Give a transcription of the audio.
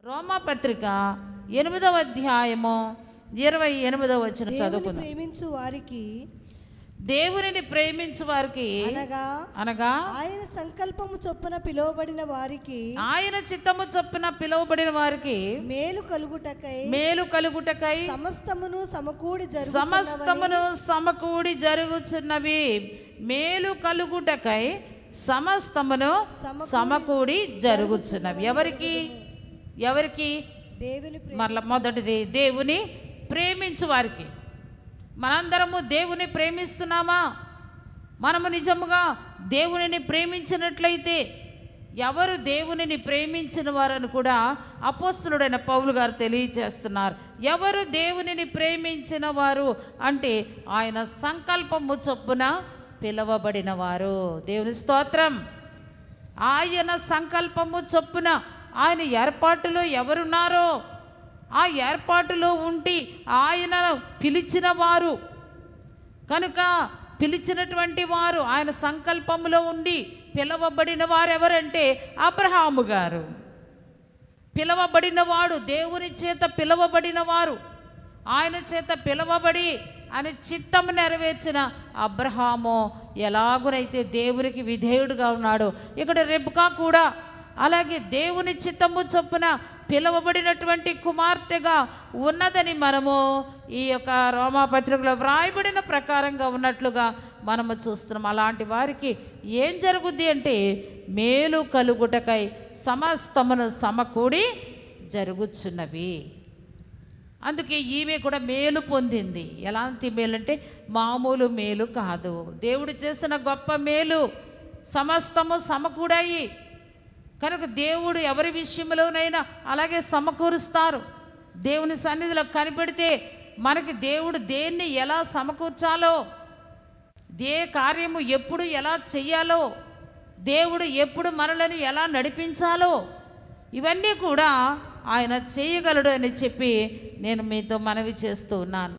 రోమాపత్రిక 8వ అధ్యాయము 28వ వచనం చదువుకుందాం. ప్రేమించు వారికి, దేవునిని ప్రేమించు వారికి అనగా ఆయన సంకల్పము చొప్పున పిలువబడిన వారికి, ఆయన చిత్తము చొప్పున పిలువబడిన వారికి మేలు కలుగుటకై సమస్తమును సమకూడి జరుగుచున్నవి. మేలు కలుగుటకై సమస్తమును సమకూడి జరుగుచున్నవి. ఎవరికి మరల మొదటిది దేవుని ప్రేమించు వారికి. మనందరము దేవుని ప్రేమిస్తున్నామా? మనము నిజముగా దేవునిని ప్రేమించినట్లయితే, ఎవరు దేవునిని ప్రేమించిన వారని కూడా అపోస్తలుడైన పౌలు గారు తెలియజేస్తున్నారు. ఎవరు దేవునిని ప్రేమించిన వారు అంటే ఆయన సంకల్పము చొప్పున పిలువబడిన వారు. దేవుని స్తోత్రం. ఆయన సంకల్పము చొప్పున ఆయన ఏర్పాటులో ఎవరున్నారో ఆ ఏర్పాటులో ఉండి ఆయన పిలిచిన వారు కనుక, పిలిచినటువంటి వారు ఆయన సంకల్పములో ఉండి పిలువబడిన వారు ఎవరంటే అబ్రహాము గారు. పిలువబడినవాడు, దేవుని చేత పిలువబడిన వారు, ఆయన చేత పిలువబడి ఆయన చిత్తము నెరవేర్చిన అబ్రహాము ఎలాగునైతే దేవునికి విధేయుడుగా ఉన్నాడో, ఇక్కడ రెబ్కా కూడా అలాగే దేవుని చిత్తము చొప్పున పిలువబడినటువంటి కుమార్తెగా ఉన్నదని మనము ఈ యొక్క రోమాపత్రికలో వ్రాయబడిన ప్రకారంగా ఉన్నట్లుగా మనము చూస్తున్నాం. అలాంటి వారికి ఏం జరుగుద్ది అంటే మేలు కలుగుటకై సమస్తమును సమకూడి జరుగుచున్నవి. అందుకే ఈమె కూడా మేలు పొందింది. ఎలాంటి మేలు అంటే మామూలు మేలు కాదు. దేవుడు చేసిన గొప్ప మేలు సమస్తము సమకూడాయి కనుక దేవుడు ఎవరి విషయంలోనైనా అలాగే సమకూరుస్తారు. దేవుని సన్నిధిలో కనిపెడితే మనకి దేవుడు దేన్ని ఎలా సమకూర్చాలో, కార్యము ఎప్పుడు ఎలా చెయ్యాలో, దేవుడు ఎప్పుడు మనలను ఎలా నడిపించాలో ఇవన్నీ కూడా ఆయన చేయగలడు అని చెప్పి నేను మీతో మనవి చేస్తూ ఉన్నాను.